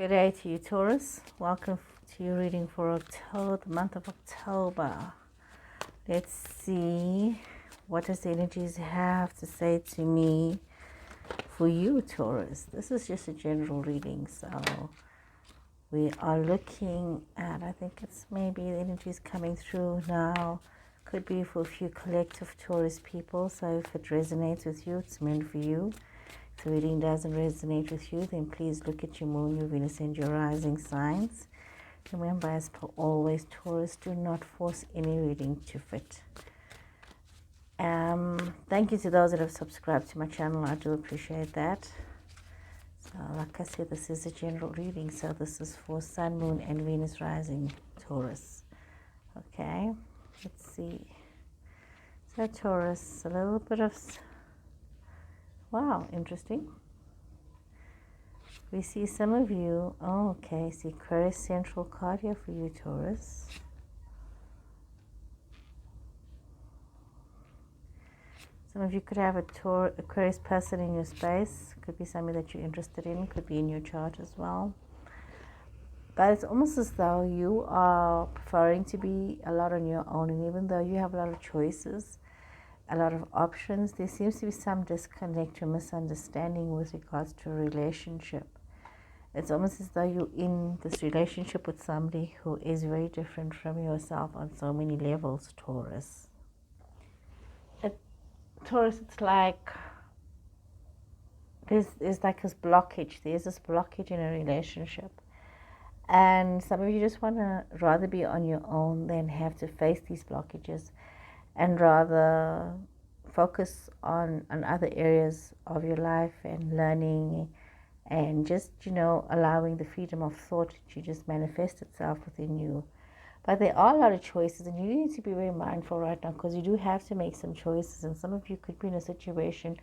Good day to you, Taurus. Welcome to your reading for October, the month of October. Let's see, what does the energies have to say to me for you, Taurus? This is just a general reading, so we are looking at, I think it's maybe the energies coming through now. Could be for a few collective Taurus people, so if it resonates with you, it's meant for you. If the reading doesn't resonate with you, then please look at your moon, your Venus, and your rising signs. Remember, as per always, Taurus, do not force any reading to fit. Thank you to those that have subscribed to my channel. I do appreciate that. So, like I said, this is a general reading, so this is for Sun, Moon, and Venus rising Taurus. Okay, let's see. So, Taurus, a little bit of... Wow, interesting. We see some of you, see Aquarius Central card here for you, Taurus. Some of you could have Aquarius person in your space. Could be something that you're interested in. Could be in your chart as well. But it's almost as though you are preferring to be a lot on your own. And even though you have a lot of choices, a lot of options, there seems to be some disconnect or misunderstanding with regards to a relationship. It's almost as though you're in this relationship with somebody who is very different from yourself on so many levels, Taurus. Taurus, it's like there's like this blockage. There's this blockage in a relationship. And some of you just want to rather be on your own than have to face these blockages, and rather focus on other areas of your life and learning and just, allowing the freedom of thought to just manifest itself within you. But there are a lot of choices, and you need to be very mindful right now, because you do have to make some choices. And some of you could be in a situation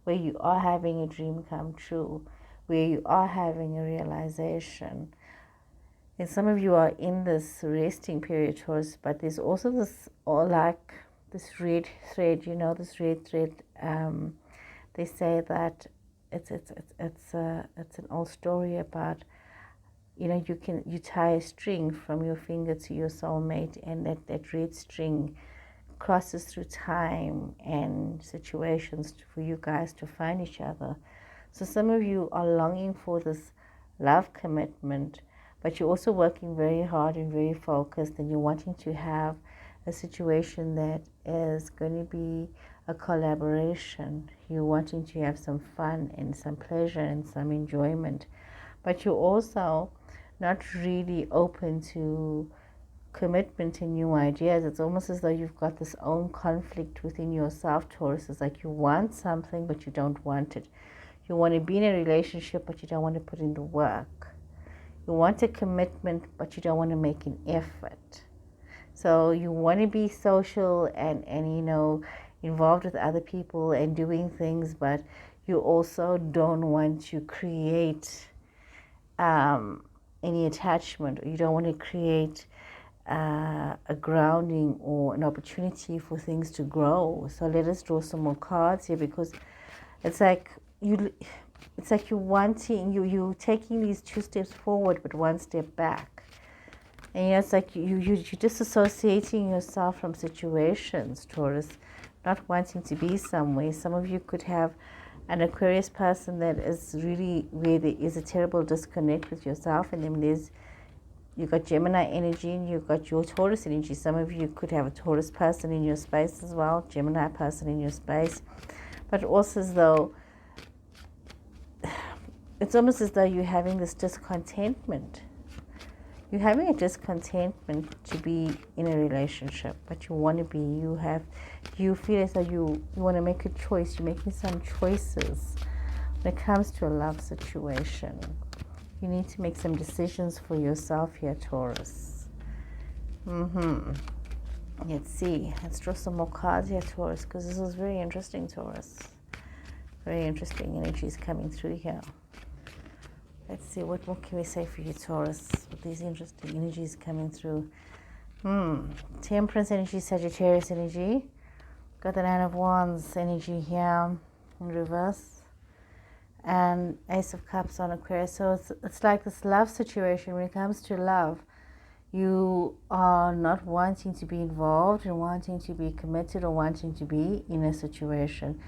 where you are having a dream come true, where you are having a realization. And some of you are in this resting period, Taurus, but there's also this, this red thread, this red thread. They say that it's an old story about, you tie a string from your finger to your soulmate, and that red string crosses through time and situations for you guys to find each other. So some of you are longing for this love commitment, but you're also working very hard and very focused, and you're wanting to have a situation that is going to be a collaboration. You're wanting to have some fun and some pleasure and some enjoyment, but you're also not really open to commitment and new ideas. It's almost as though you've got this own conflict within yourself, Taurus. It's like you want something, but you don't want it. You want to be in a relationship, but you don't want to put in the work. You want a commitment, but you don't want to make an effort. So you want to be social and involved with other people and doing things, but you also don't want to create any attachment, or you don't want to create a grounding or an opportunity for things to grow. So let us draw some more cards here, because it's like you're taking these 2 steps forward but 1 step back. And it's like you're disassociating yourself from situations, Taurus, not wanting to be somewhere. Some of you could have an Aquarius person that is really where there is a terrible disconnect with yourself, and then you've got Gemini energy and you've got your Taurus energy. Some of you could have a Taurus person in your space as well, Gemini person in your space. But also it's almost as though you're having this discontentment. You're having a discontentment to be in a relationship, but you want to be. You feel as though you want to make a choice. You're making some choices when it comes to a love situation. You need to make some decisions for yourself here, Taurus. Let's see. Let's draw some more cards here, Taurus, because this is very interesting, Taurus. Very interesting energies coming through here. Let's see, what more can we say for you, Taurus, with these interesting energies coming through? Temperance energy, Sagittarius energy. Got the Nine of Wands energy here in reverse. and Ace of Cups on Aquarius. So it's like this love situation. When it comes to love, you are not wanting to be involved and wanting to be committed or wanting to be in a situation.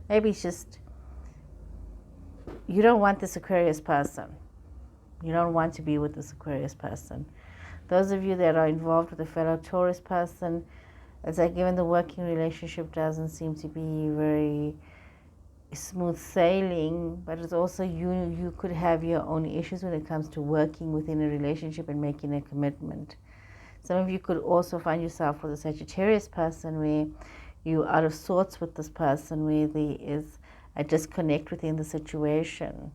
Maybe it's just you don't want this Aquarius person. You don't want to be with this Aquarius person. Those of you that are involved with a fellow Taurus person, it's like given the working relationship doesn't seem to be very smooth sailing, but it's also you could have your own issues when it comes to working within a relationship and making a commitment. Some of you could also find yourself with a Sagittarius person where you're out of sorts with this person, where there is a disconnect within the situation.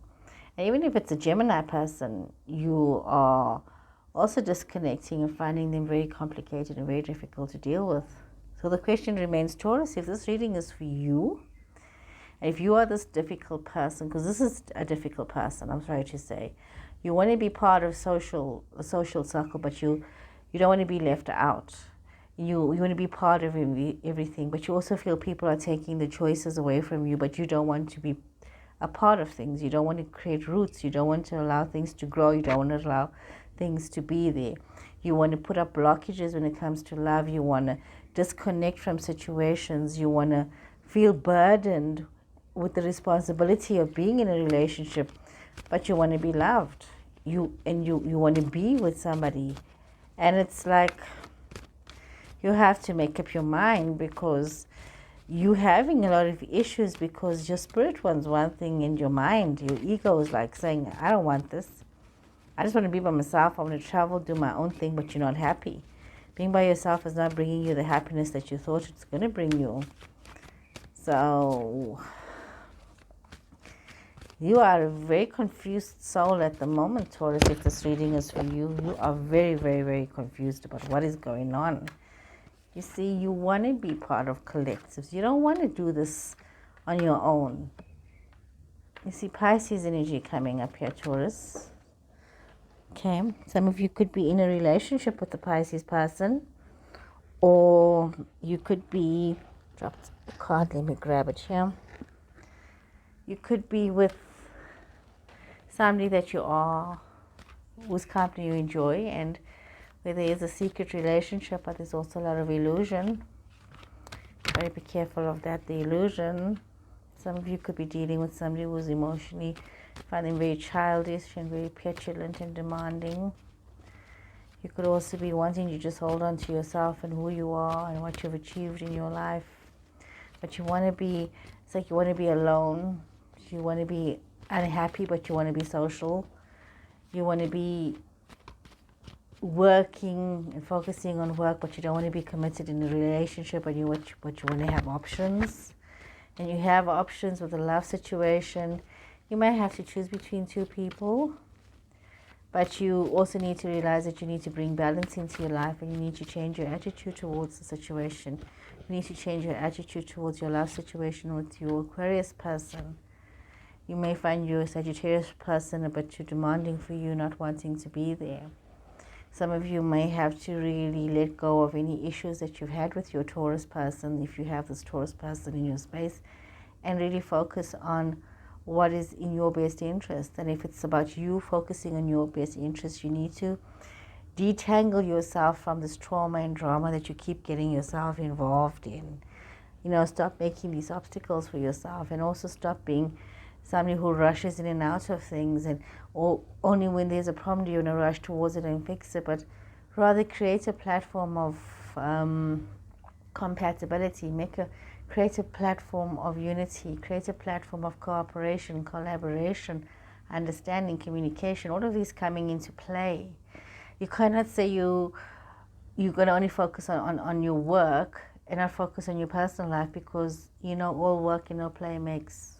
And even if it's a Gemini person, you are also disconnecting and finding them very complicated and very difficult to deal with. So the question remains, Taurus, if this reading is for you, and if you are this difficult person, because this is a difficult person, I'm sorry to say, you want to be part of a social circle, but you don't want to be left out. You want to be part of everything, but you also feel people are taking the choices away from you, but you don't want to be a part of things. You don't want to create roots. You don't want to allow things to grow. You don't want to allow things to be there. You want to put up blockages when it comes to love. You want to disconnect from situations. You want to feel burdened with the responsibility of being in a relationship, but you want to be loved. You want to be with somebody. And it's like you have to make up your mind, because you're having a lot of issues because your spirit wants one thing and your mind, your ego is like saying, I don't want this. I just want to be by myself. I want to travel, do my own thing, but you're not happy. Being by yourself is not bringing you the happiness that you thought it's going to bring you. So you are a very confused soul at the moment, Taurus. If this reading is for you, you are very, very, very confused about what is going on. You see, you want to be part of collectives. You don't want to do this on your own. You see Pisces energy coming up here, Taurus. Okay, some of you could be in a relationship with the Pisces person, or you could be, dropped the card, let me grab it here. You could be with somebody that you are, whose company you enjoy, and where there is a secret relationship, but there's also a lot of illusion. Very be careful of that, the illusion. Some of you could be dealing with somebody who's emotionally finding very childish and very petulant and demanding. You could also be wanting to just hold on to yourself and who you are and what you've achieved in your life. But you want to be, it's like you want to be alone. You want to be unhappy, but you want to be social. You want to be working and focusing on work, but you don't want to be committed in a relationship, but you want to have options. And you have options with a love situation. You might have to choose between two people, but you also need to realize that you need to bring balance into your life, and you need to change your attitude towards the situation. You need to change your attitude towards your love situation with your Aquarius person. You may find your Sagittarius person a bit too demanding for you, not wanting to be there. Some of you may have to really let go of any issues that you've had with your Taurus person, if you have this Taurus person in your space, and really focus on what is in your best interest. And if it's about you focusing on your best interest, you need to detangle yourself from this trauma and drama that you keep getting yourself involved in. You know, stop making these obstacles for yourself, and also stop being somebody who rushes in and out of things, and or only when there's a problem do you want to rush towards it and fix it, but rather create a platform of compatibility, create a platform of unity, create a platform of cooperation, collaboration, understanding, communication, all of these coming into play. You cannot say you're going to only focus on your work and not focus on your personal life, because, you know, all work and no play makes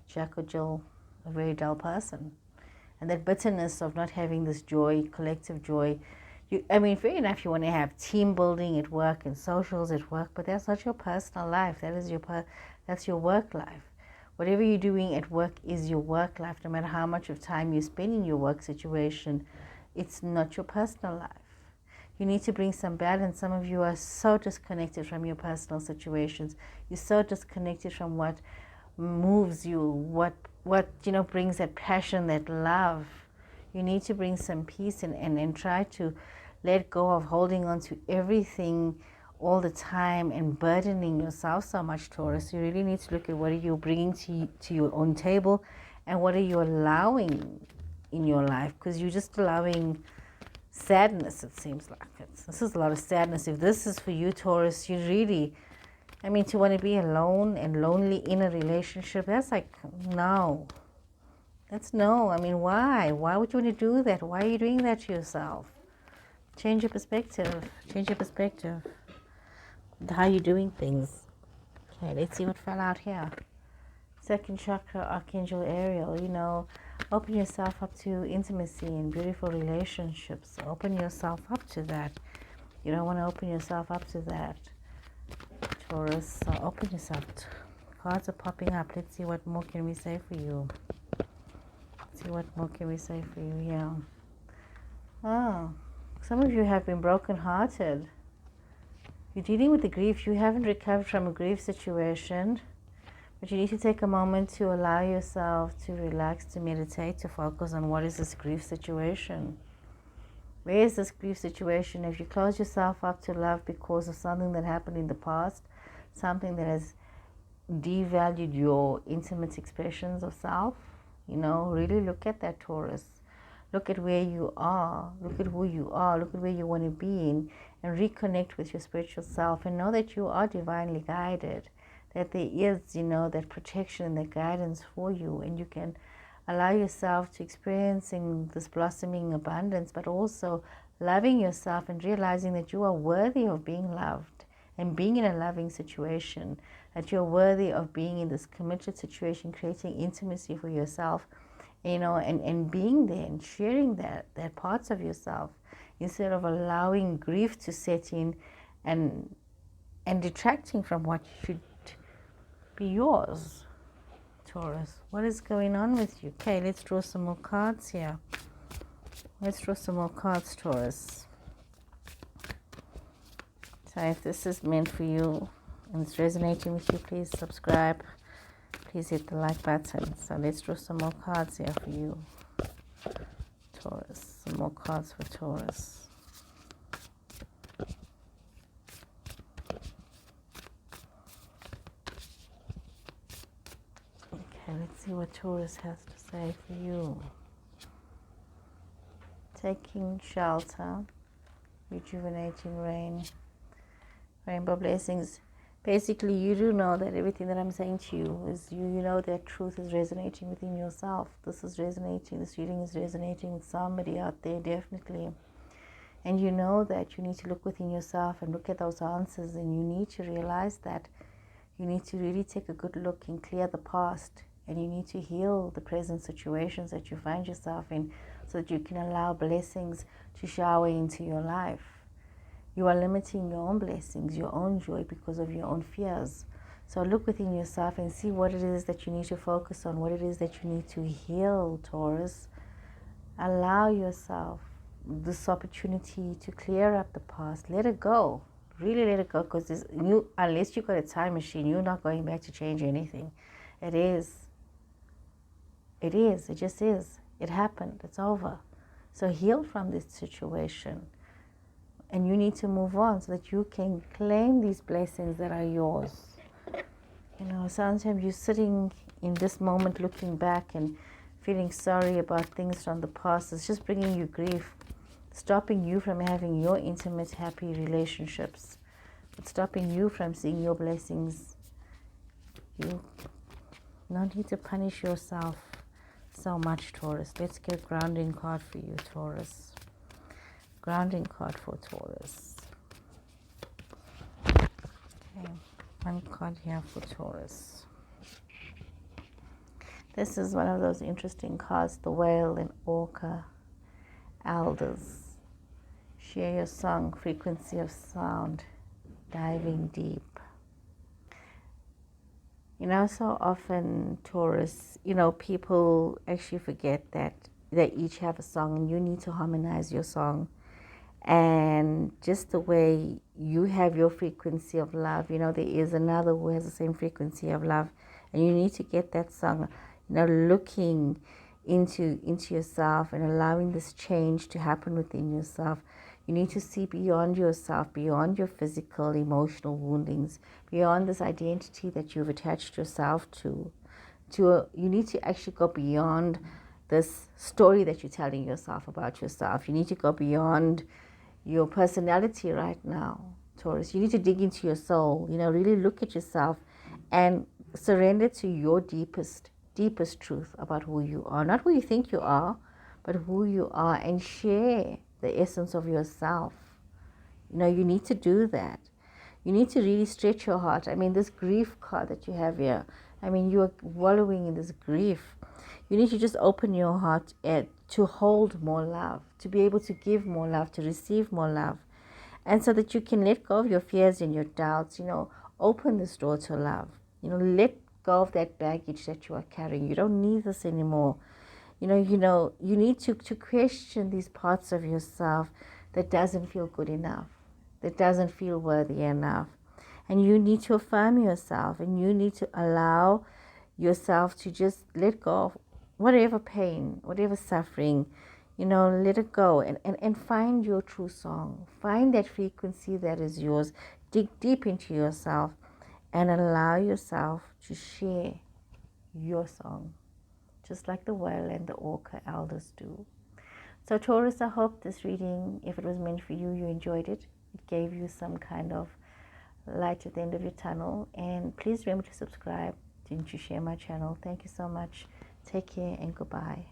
Jack or Jill a very dull person. And that bitterness of not having this joy, collective joy. Fair enough, you want to have team building at work and socials at work, but that's not your personal life. That's your work life. Whatever you're doing at work is your work life. No matter how much of time you spend in your work situation, it's not your personal life. You need to bring some balance. Some of you are so disconnected from your personal situations. You're so disconnected from what moves you, what what brings that passion, that love. You need to bring some peace and try to let go of holding on to everything all the time and burdening yourself so much, Taurus. You really need to look at what are you bringing to your own table, and what are you allowing in your life, because you're just allowing sadness. It seems like this is a lot of sadness. If this is for you, Taurus, you really, to want to be alone and lonely in a relationship, that's like no. That's no. Why would you want to do that? Why are you doing that to yourself? Change your perspective. How you're doing things. Okay, let's see what fell out here. Second chakra, Archangel Ariel. Open yourself up to intimacy and beautiful relationships. Open yourself up to that. You don't want to open yourself up to that, Taurus. So open yourself. Cards are popping up. Let's see what more can we say for you. Yeah. Oh, some of you have been broken-hearted. You're dealing with the grief. You haven't recovered from a grief situation, but you need to take a moment to allow yourself to relax, to meditate, to focus on what is this grief situation. Where is this grief situation? If you close yourself up to love because of something that happened in the past, something that has devalued your intimate expressions of self, really look at that, Taurus. Look at where you are. Look at who you are. Look at where you want to be in, and reconnect with your spiritual self, and know that you are divinely guided, that there is, that protection and that guidance for you, and you can allow yourself to experiencing this blossoming abundance, but also loving yourself and realizing that you are worthy of being loved and being in a loving situation, that you're worthy of being in this committed situation, creating intimacy for yourself, and being there and sharing that parts of yourself, instead of allowing grief to set in and detracting from what should be yours, Taurus. What is going on with you? Okay, let's draw some more cards here. Let's draw some more cards, Taurus. So if this is meant for you and it's resonating with you, please subscribe. Please hit the like button. So let's draw some more cards here for you, Taurus. Some more cards for Taurus. Okay, let's see what Taurus has to say for you. Taking shelter, rejuvenating rain, rainbow blessings. Basically, you do know that everything that I'm saying to you is, you know that truth is resonating within yourself. This reading is resonating with somebody out there, definitely. And you know that you need to look within yourself and look at those answers, and you need to realize that you need to really take a good look and clear the past, and you need to heal the present situations that you find yourself in, so that you can allow blessings to shower into your life. You are limiting your own blessings, your own joy, because of your own fears. So look within yourself and see what it is that you need to focus on, what it is that you need to heal, Taurus. Allow yourself this opportunity to clear up the past. Let it go. Really let it go, because unless you've got a time machine, you're not going back to change anything. It just is. It happened. It's over. So heal from this situation. And you need to move on so that you can claim these blessings that are yours. Sometimes you're sitting in this moment looking back and feeling sorry about things from the past. It's just bringing you grief, stopping you from having your intimate, happy relationships. It's stopping you from seeing your blessings. You don't need to punish yourself so much, Taurus. Let's get a grounding card for you, Taurus. Grounding card for Taurus. Okay, one card here for Taurus. This is one of those interesting cards, the whale and orca, elders. Share your song, frequency of sound, diving deep. So often, Taurus, people actually forget that they each have a song, and you need to harmonize your song. And just the way you have your frequency of love, there is another who has the same frequency of love, and you need to get that song. looking into yourself and allowing this change to happen within yourself. You need to see beyond yourself, beyond your physical, emotional woundings, beyond this identity that you've attached yourself to. You need to actually go beyond this story that you're telling yourself about yourself. You need to go beyond your personality right now, Taurus. You need to dig into your soul, really look at yourself and surrender to your deepest truth about who you are. Not who you think you are, but who you are, and share the essence of yourself. You need to do that. You need to really stretch your heart. This grief card that you have here, you are wallowing in this grief. You need to just open your heart to hold more love, to be able to give more love, to receive more love. And so that you can let go of your fears and your doubts, open this door to love. Let go of that baggage that you are carrying. You don't need this anymore. You need to question these parts of yourself that doesn't feel good enough, that doesn't feel worthy enough. And you need to affirm yourself, and you need to allow yourself to just let go of whatever pain, whatever suffering, let it go, and find your true song. Find that frequency that is yours. Dig deep into yourself and allow yourself to share your song, just like the whale and the orca elders do. So Taurus, I hope this reading, if it was meant for you, you enjoyed it. It gave you some kind of light at the end of your tunnel. And please remember to subscribe, to share my channel. Thank you so much. Take care and goodbye.